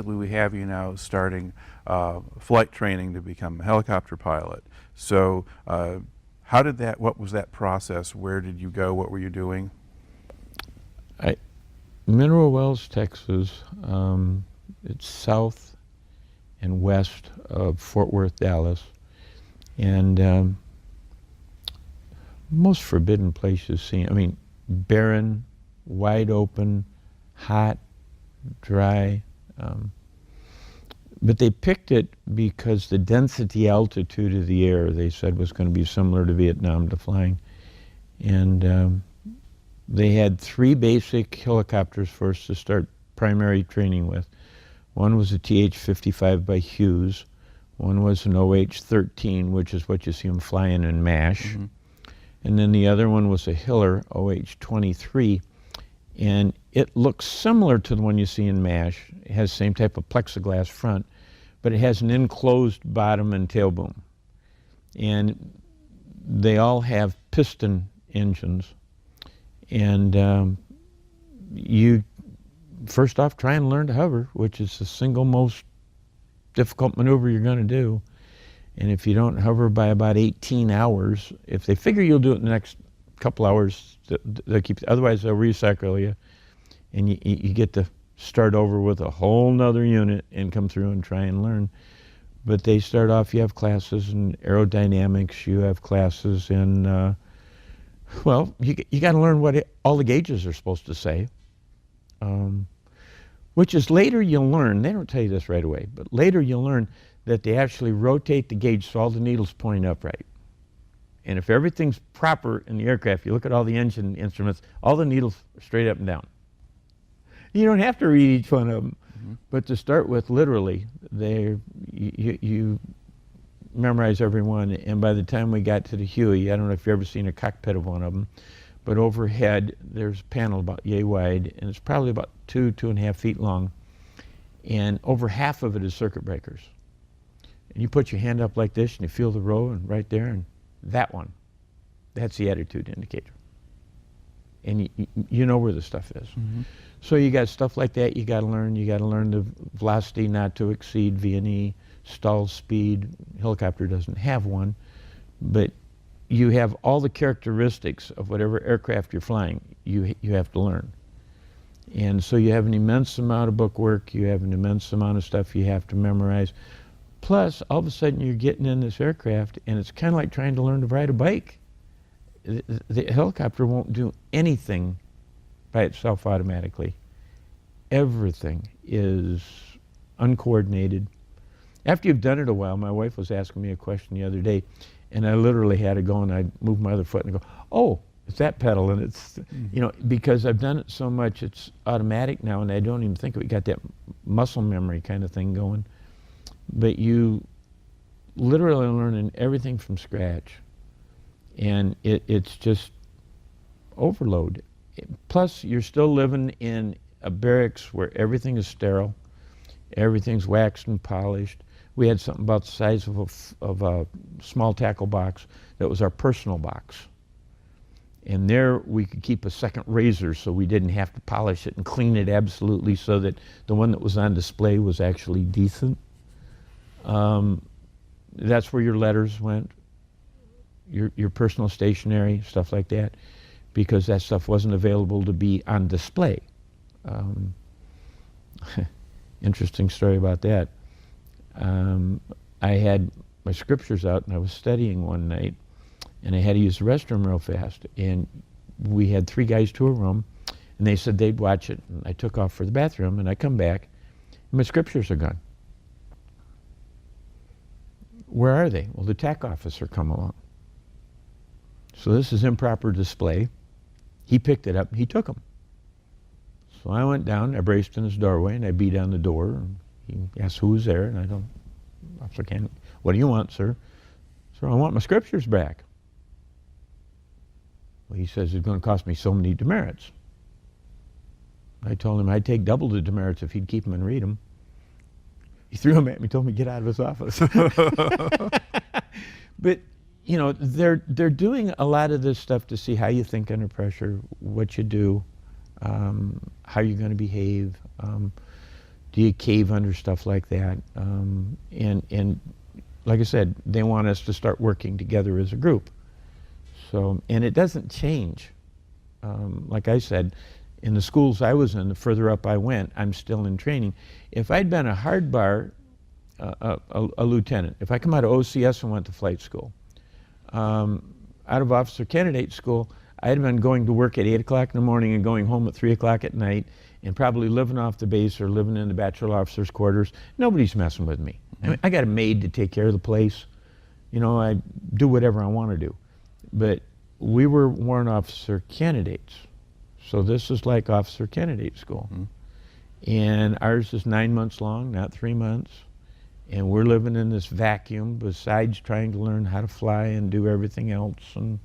We have you now starting flight training to become a helicopter pilot. So what was that process? Where did you go? What were you doing? Mineral Wells, Texas. It's south and west of Fort Worth, Dallas. And most forbidden place you've seen. I mean, barren, wide open, hot, dry. But they picked it because the density altitude of the air, they said, was going to be similar to Vietnam to flying. And they had 3 basic helicopters for us to start primary training with. One was a TH-55 by Hughes. One was an OH-13, which is what you see them flying in MASH. Mm-hmm. And then the other one was a Hiller OH-23. And it looks similar to the one you see in MASH. It has the same type of plexiglass front, but it has an enclosed bottom and tail boom. And they all have piston engines. And you, first off, try and learn to hover, which is the single most difficult maneuver you're going to do. And if you don't hover by about 18 hours, if they figure you'll do it in the next couple hours, they'll keep, otherwise they'll recycle you. And you get to start over with a whole nother unit and come through and try and learn. But they start off, you have classes in aerodynamics, you have classes in, well, you got to learn what all the gauges are supposed to say. Which is later you'll learn, they don't tell you this right away, but later you'll learn that they actually rotate the gauge so all the needles point upright. And if everything's proper in the aircraft, you look at all the engine instruments, all the needles are straight up and down. You don't have to read each one of them, but to start with, literally, you memorize every one. And by the time we got to the Huey, I don't know if you've ever seen a cockpit of one of them, but overhead, there's a panel about yay wide, and it's probably about 2.5 feet long. And over half of it is circuit breakers. And you put your hand up like this, and you feel the row, and right there, and that one, that's the attitude indicator. And you know where the stuff is. Mm-hmm. So you got stuff like that you got to learn. You got to learn the velocity not to exceed V&E, stall speed. Helicopter doesn't have one, but you have all the characteristics of whatever aircraft you're flying, you have to learn. And so you have an immense amount of book work, you have an immense amount of stuff you have to memorize. Plus, all of a sudden you're getting in this aircraft, and it's kind of like trying to learn to ride a bike. The helicopter won't do anything by itself automatically. Everything is uncoordinated. After you've done it a while, my wife was asking me a question the other day, and I literally had to go and I'd move my other foot and go, oh, it's that pedal, and it's, you know, because I've done it so much, it's automatic now, and I don't even think we got that muscle memory kind of thing going. But you literally learning everything from scratch, and it's just overload. Plus, you're still living in a barracks where everything is sterile, everything's waxed and polished. We had something about the size of a small tackle box that was our personal box. And there we could keep a second razor so we didn't have to polish it and clean it absolutely so that the one that was on display was actually decent. That's where your letters went, your personal stationery, stuff like that, because that stuff wasn't available to be on display. Interesting story about that. I had my scriptures out and I was studying one night, and I had to use the restroom real fast, and we had 3 guys to a room, and they said they'd watch it, and I took off for the bathroom, and I come back, and my scriptures are gone. Where are they? Well, the TAC officer come along. So this is improper display. He picked it up, he took them. So I went down, I braced in his doorway, and I beat on the door, and he asked who was there, and I don't, Officer Cannon, what do you want, sir? Sir, I want my scriptures back. Well, he says it's going to cost me so many demerits. I told him I'd take double the demerits if he'd keep them and read them. He threw them at me, told me to get out of his office. But, you know, they're doing a lot of this stuff to see how you think under pressure, what you do, how you're going to behave. Do you cave under stuff like that? And like I said, they want us to start working together as a group. So, and it doesn't change. Like I said, in the schools I was in, the further up I went, I'm still in training. If I'd been a hard bar, a lieutenant, if I come out of OCS and went to flight school, out of officer candidate school, I'd been going to work at 8 o'clock in the morning and going home at 3 o'clock at night, and probably living off the base or living in the bachelor officer's quarters. Nobody's messing with me. I mean, I got a maid to take care of the place. You know, I do whatever I want to do. But we were warrant officer candidates. So this is like officer candidate school. And ours is 9 months long, not 3 months. And we're living in this vacuum besides trying to learn how to fly and do everything else. And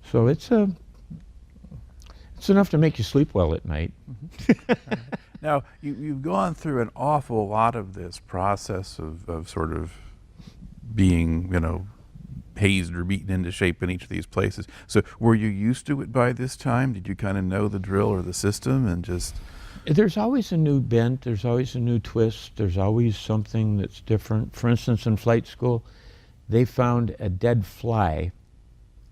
so it's enough to make you sleep well at night. Now, you've gone through an awful lot of this process of sort of being, you know, hazed or beaten into shape in each of these places. So were you used to it by this time? Did you kind of know the drill or the system and just... There's always a new bent, there's always a new twist, there's always something that's different. For instance, in flight school, they found a dead fly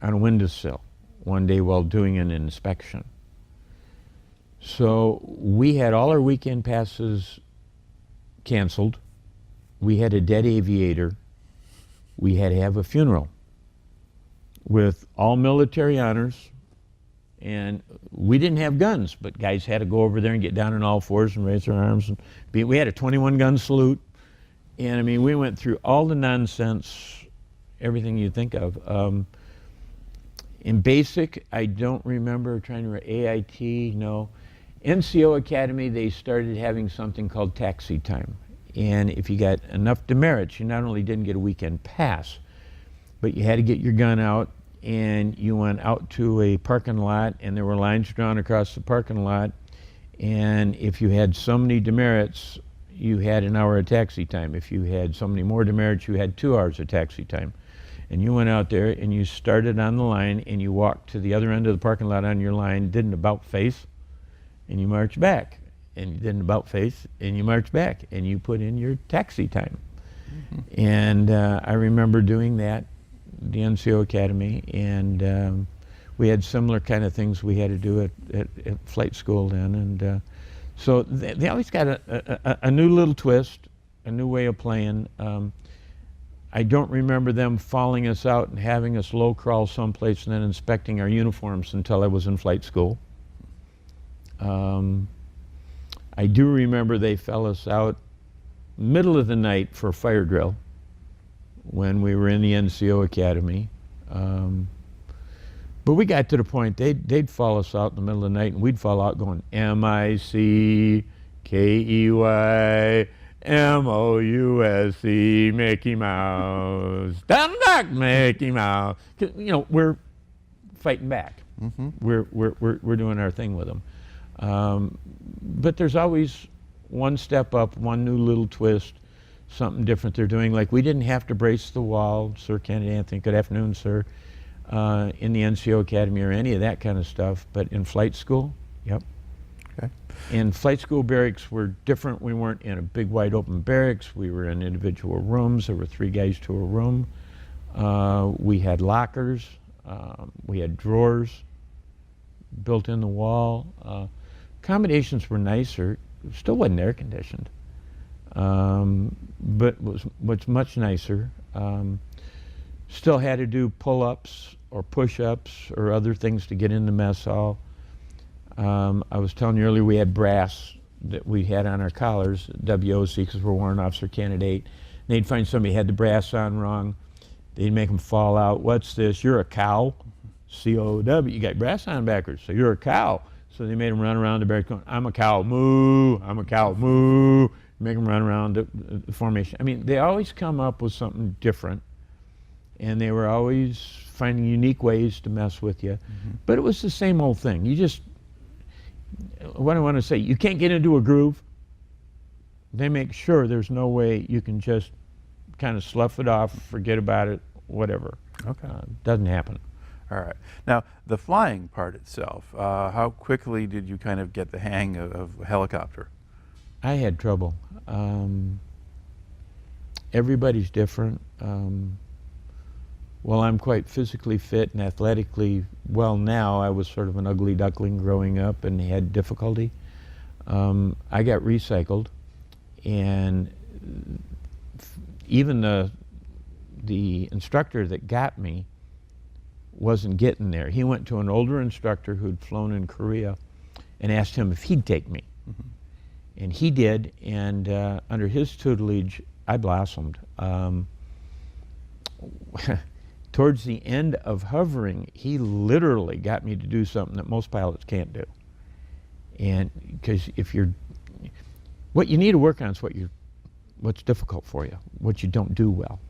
on a windowsill one day while doing an inspection. So we had all our weekend passes canceled. We had a dead aviator. We had to have a funeral with all military honors. And we didn't have guns, but guys had to go over there and get down on all fours and raise their arms. And we had a 21-gun salute. And I mean, we went through all the nonsense, everything you think of. In basic, I don't remember trying to write AIT, no. NCO Academy, they started having something called taxi time. And if you got enough demerits, you not only didn't get a weekend pass, but you had to get your gun out, and you went out to a parking lot, and there were lines drawn across the parking lot. And if you had so many demerits, you had an hour of taxi time. If you had so many more demerits, you had 2 hours of taxi time. And you went out there and you started on the line and you walked to the other end of the parking lot on your line, did an about face, and you marched back. And you did an about face and you marched back and you put in your taxi time. And I remember doing that, the NCO Academy, and we had similar kind of things we had to do at flight school then. And so they always got a new little twist, a new way of playing. I don't remember them falling us out and having us low crawl someplace and then inspecting our uniforms until I was in flight school. I do remember they fell us out middle of the night for fire drill when we were in the NCO Academy. But we got to the point they'd fall us out in the middle of the night and we'd fall out going M-I-C-K-E-Y M-O-U-S-E, Mickey Mouse, down the duck, Mickey Mouse. You know, we're fighting back. We're doing our thing with them. But there's always one step up, one new little twist, something different they're doing. Like we didn't have to brace the wall, Sir Kennedy Anthony, good afternoon, sir, in the NCO Academy or any of that kind of stuff. But in flight school, yep. Okay. In flight school, barracks were different. We weren't in a big wide open barracks. We were in individual rooms. There were 3 guys to a room. We had lockers. We had drawers built in the wall. Accommodations were nicer. Still wasn't air conditioned, but was much nicer. Still had to do pull-ups or push-ups or other things to get in the mess hall. I was telling you earlier we had brass that we had on our collars, WOC, because we're warrant officer candidate. And they'd find somebody had the brass on wrong. They'd make them fall out. What's this? You're a cow. C-O-W. You got brass on backwards, so you're a cow. So they made them run around the barracks going, I'm a cow, moo, I'm a cow, moo. Make them run around the formation. I mean, they always come up with something different, and they were always finding unique ways to mess with you. But it was the same old thing. You just, what I want to say, you can't get into a groove. They make sure there's no way you can just kind of slough it off, forget about it, whatever. Okay. Doesn't happen. All right. Now, the flying part itself, how quickly did you kind of get the hang of a helicopter? I had trouble. Everybody's different. While I'm quite physically fit and athletically well now, I was sort of an ugly duckling growing up and had difficulty. I got recycled, and even the instructor that got me wasn't getting there. He went to an older instructor who'd flown in Korea and asked him if he'd take me. And he did, and under his tutelage, I blossomed. Towards the end of hovering, he literally got me to do something that most pilots can't do. And because what you need to work on is what's difficult for you, what you don't do well.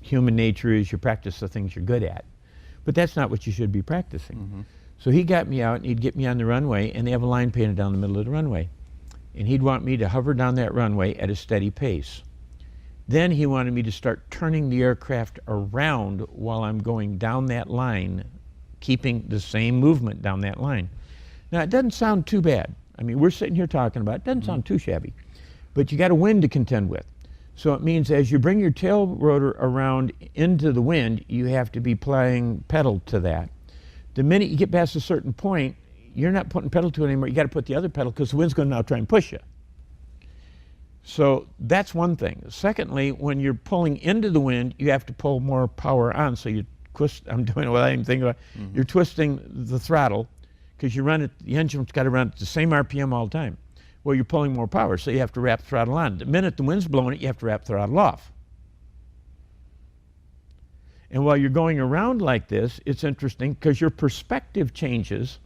Human nature is you practice the things you're good at, but that's not what you should be practicing. So he got me out, and he'd get me on the runway, and they have a line painted down the middle of the runway. And he'd want me to hover down that runway at a steady pace. Then he wanted me to start turning the aircraft around while I'm going down that line, keeping the same movement down that line. Now, it doesn't sound too bad. I mean, we're sitting here talking about it. It doesn't sound too shabby. But you got a wind to contend with. So it means as you bring your tail rotor around into the wind, you have to be applying pedal to that. The minute you get past a certain point, you're not putting pedal to it anymore. You got to put the other pedal because the wind's going to now try and push you. So that's one thing. Secondly, when you're pulling into the wind, you have to pull more power on. So you twist. I'm doing it without even thinking about it. You're twisting the throttle because the engine's got to run at the same RPM all the time. Well, you're pulling more power, so you have to wrap throttle on. The minute the wind's blowing it, you have to wrap throttle off. And while you're going around like this, it's interesting because your perspective changes,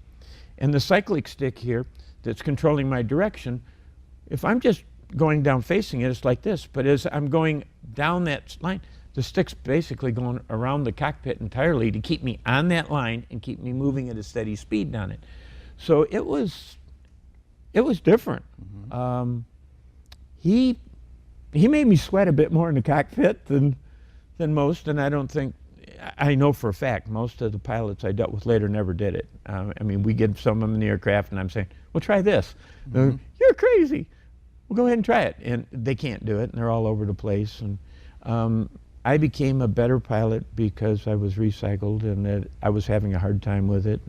and the cyclic stick here that's controlling my direction, if I'm just going down facing it, it's like this. But as I'm going down that line, the stick's basically going around the cockpit entirely to keep me on that line and keep me moving at a steady speed down it. So it was different. He made me sweat a bit more in the cockpit than most, and I know for a fact most of the pilots I dealt with later never did it. I mean, we get some of them in the aircraft, and I'm saying, well, try this. You're crazy. Well, go ahead and try it. And they can't do it, and they're all over the place. And I became a better pilot because I was recycled and that I was having a hard time with it.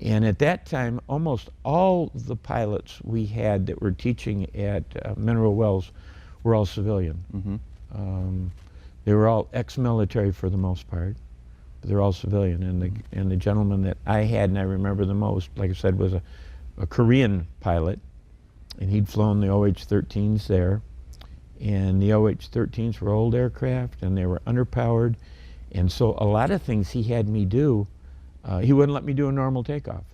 And at that time, almost all the pilots we had that were teaching at Mineral Wells were all civilian. They were all ex-military for the most part, but they're all civilian. And the gentleman that I had, and I remember the most, like I said, was a Korean pilot, and he'd flown the OH-13s there. And the OH-13s were old aircraft, and they were underpowered. And so a lot of things he had me do, he wouldn't let me do a normal takeoff.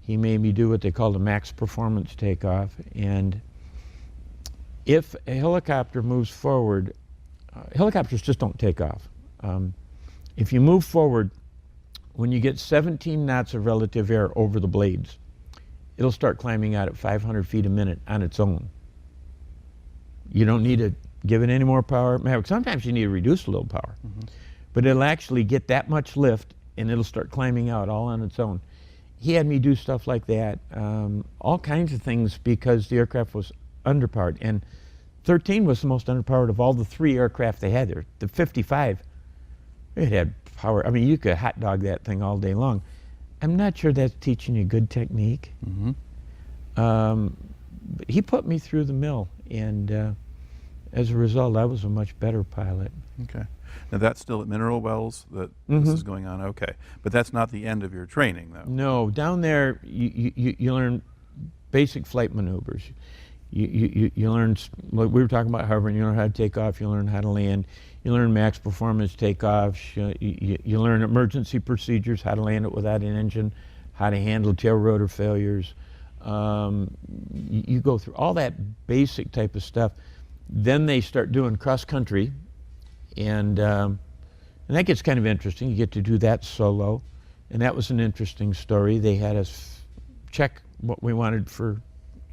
He made me do what they called a max performance takeoff. And if a helicopter moves forward, helicopters just don't take off. If you move forward, when you get 17 knots of relative air over the blades, it'll start climbing out at 500 feet a minute on its own. You don't need to give it any more power. Sometimes you need to reduce a little power. But it'll actually get that much lift, and it'll start climbing out all on its own. He had me do stuff like that, all kinds of things, because the aircraft was underpowered. And 13 was the most underpowered of all the 3 aircraft they had there. The 55, it had power. I mean, you could hot dog that thing all day long. I'm not sure that's teaching you good technique. But he put me through the mill, and as a result, I was a much better pilot. Okay. Now that's still at Mineral Wells that this is going on. Okay. But that's not the end of your training, though. No, down there you learn basic flight maneuvers. You learn, like we were talking about hovering, you learn how to take off, you learn how to land, you learn max performance takeoffs, you learn emergency procedures, how to land it without an engine, how to handle tail rotor failures. You go through all that basic type of stuff. Then they start doing cross country, and that gets kind of interesting. You get to do that solo, and that was an interesting story. They had us check what we wanted for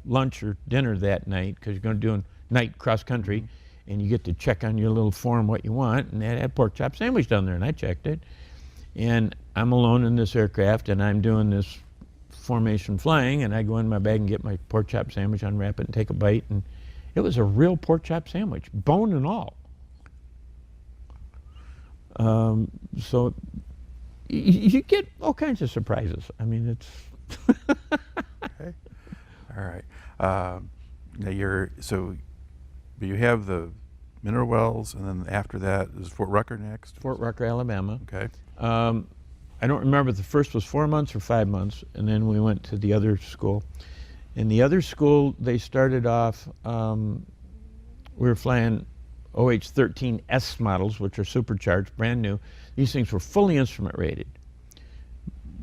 lunch or dinner that night, because you're going to do a night cross country, and you get to check on your little form what you want, and they had pork chop sandwich down there, and I checked it. And I'm alone in this aircraft, and I'm doing this formation flying, and I go in my bag and get my pork chop sandwich, unwrap it, and take a bite, and it was a real pork chop sandwich, bone and all. So you get all kinds of surprises. I mean, it's Okay. All right. Now you have the mineral wells, and then after that is Fort Rucker next. Fort Rucker, Alabama. Okay. I don't remember if the first was 4 months or 5 months, and then we went to the other school. In the other school, they started off, we were flying OH-13S models, which are supercharged, brand new. These things were fully instrument rated.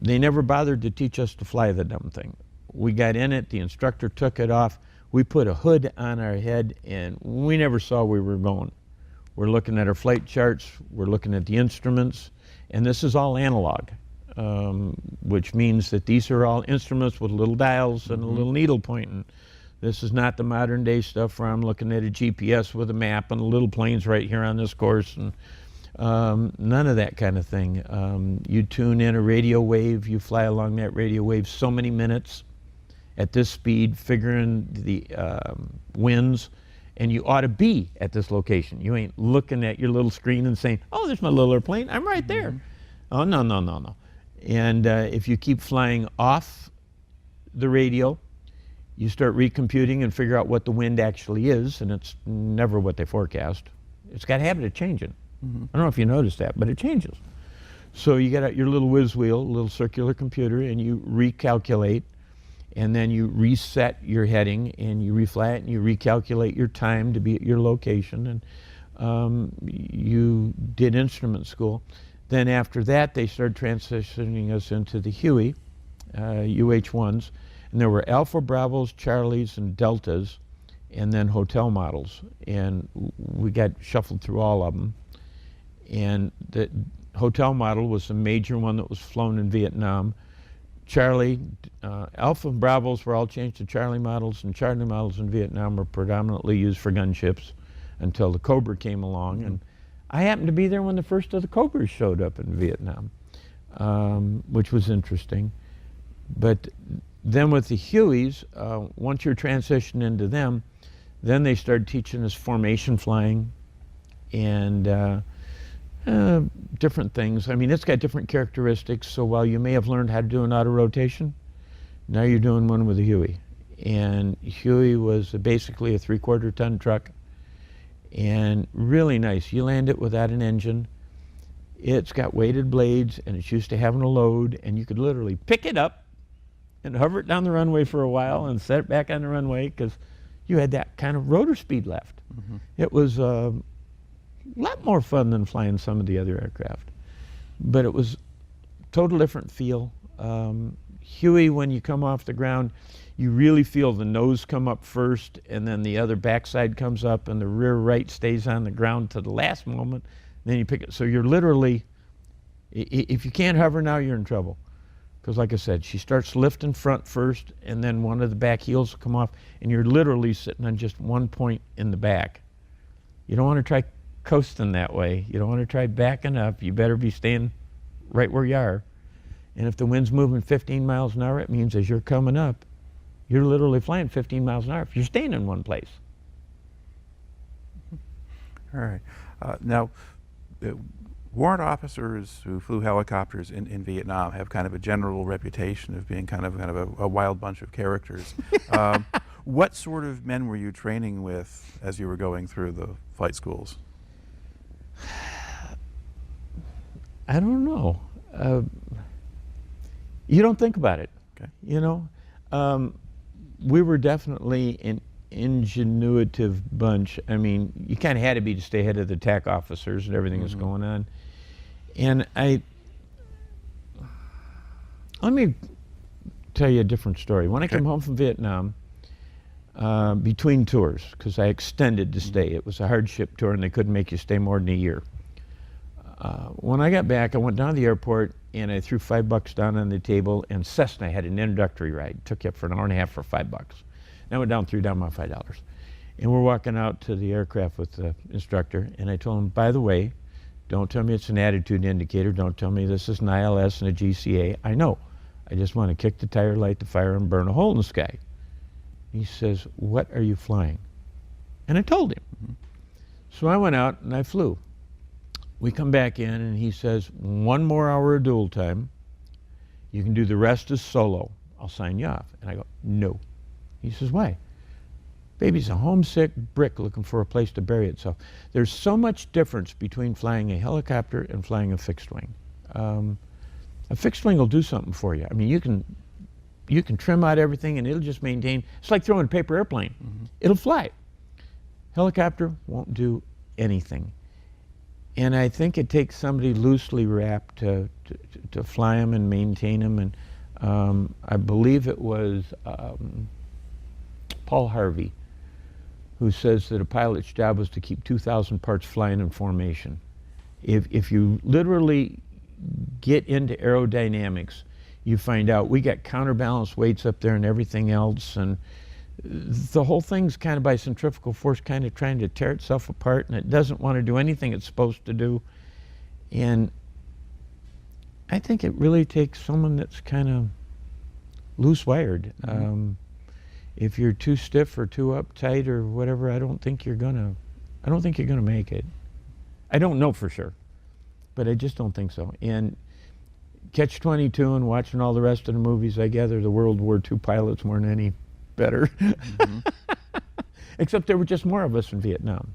They never bothered to teach us to fly the dumb thing. We got in it, the instructor took it off, we put a hood on our head, and we never saw where we were going. We're looking at our flight charts, we're looking at the instruments, and this is all analog, which means that these are all instruments with little dials and a little needle pointing. This is not the modern day stuff where I'm looking at a GPS with a map and the little planes right here on this course, and none of that kind of thing. You tune in a radio wave, you fly along that radio wave so many minutes at this speed, figuring the winds, and you ought to be at this location. You ain't looking at your little screen and saying, oh, there's my little airplane, I'm right there. Oh, no, no, no, no. And if you keep flying off the radio, you start recomputing and figure out what the wind actually is, and it's never what they forecast. It's got a habit of changing. I don't know if you noticed that, but it changes. So you get out your little whiz wheel, little circular computer, and you recalculate, and then you reset your heading, and you refly it, and you recalculate your time to be at your location, and you did instrument school. Then after that, they started transitioning us into the Huey, UH-1s, and there were Alpha Bravos, Charlies, and Deltas, and then hotel models, and we got shuffled through all of them. And the hotel model was the major one that was flown in Vietnam. Charlie, Alpha and Bravos were all changed to Charlie models, and Charlie models in Vietnam were predominantly used for gunships until the Cobra came along. And I happened to be there when the first of the Cobras showed up in Vietnam, which was interesting. But then with the Hueys, once you're transitioned into them, then they started teaching us formation flying and different things. I mean, it's got different characteristics, so while you may have learned how to do an auto rotation, now you're doing one with a Huey. And Huey was basically a 3/4 ton truck, and really nice. You land it without an engine. It's got weighted blades, and it's used to having a load, and you could literally pick it up and hover it down the runway for a while and set it back on the runway because you had that kind of rotor speed left. It was a lot more fun than flying some of the other aircraft, but it was total different feel. Huey, when you come off the ground, you really feel the nose come up first, and then the other backside comes up, and the rear right stays on the ground to the last moment. Then you pick it. So you're literally, if you can't hover now, you're in trouble. Because like I said, she starts lifting front first, and then one of the back heels will come off, and you're literally sitting on just one point in the back. You don't want to try coasting that way. You don't want to try backing up. You better be staying right where you are. And if the wind's moving 15 miles an hour, it means as you're coming up, you're literally flying 15 miles an hour if you're staying in one place. All right. Now, warrant officers who flew helicopters in Vietnam have kind of a general reputation of being kind of a wild bunch of characters. What sort of men were you training with as you were going through the flight schools? I don't know. You don't think about it. Okay. You know, we were definitely an ingenuitive bunch. I mean, you kind of had to be to stay ahead of the Tack officers and everything that's going on. And let me tell you a different story. When I came home from Vietnam, between tours, because I extended to stay. It was a hardship tour, and they couldn't make you stay more than a year. When I got back, I went down to the airport, and I threw $5 down on the table, and Cessna had an introductory ride. Took you up for an hour and a half for $5. And I went down, threw down my $5. And we're walking out to the aircraft with the instructor, and I told him, by the way, don't tell me it's an attitude indicator. Don't tell me this is an ILS and a GCA. I know. I just want to kick the tire, light the fire, and burn a hole in the sky. He says, what are you flying? And I told him. Mm-hmm. So I went out and I flew. We come back in and he says, 1 more hour of dual time. You can do the rest as solo. I'll sign you off. And I go, no. He says, why? Baby's a homesick brick looking for a place to bury itself. There's so much difference between flying a helicopter and flying a fixed wing. A fixed wing will do something for you. I mean, you can trim out everything and it'll just maintain. It's like throwing a paper airplane. Mm-hmm. It'll fly. Helicopter won't do anything. And I think it takes somebody loosely wrapped to fly them and maintain them. And I believe it was Paul Harvey who says that a pilot's job was to keep 2,000 parts flying in formation. If you literally get into aerodynamics, you find out we got counterbalance weights up there and everything else, and the whole thing's kind of by centrifugal force kind of trying to tear itself apart, and it doesn't want to do anything it's supposed to do. And I think it really takes someone that's kind of loose wired. Mm-hmm. If you're too stiff or too uptight or whatever, I don't think you're gonna make it. I don't know for sure, but I just don't think so. And Catch-22 and watching all the rest of the movies, I gather the World War II pilots weren't any better. Mm-hmm. Except there were just more of us in Vietnam.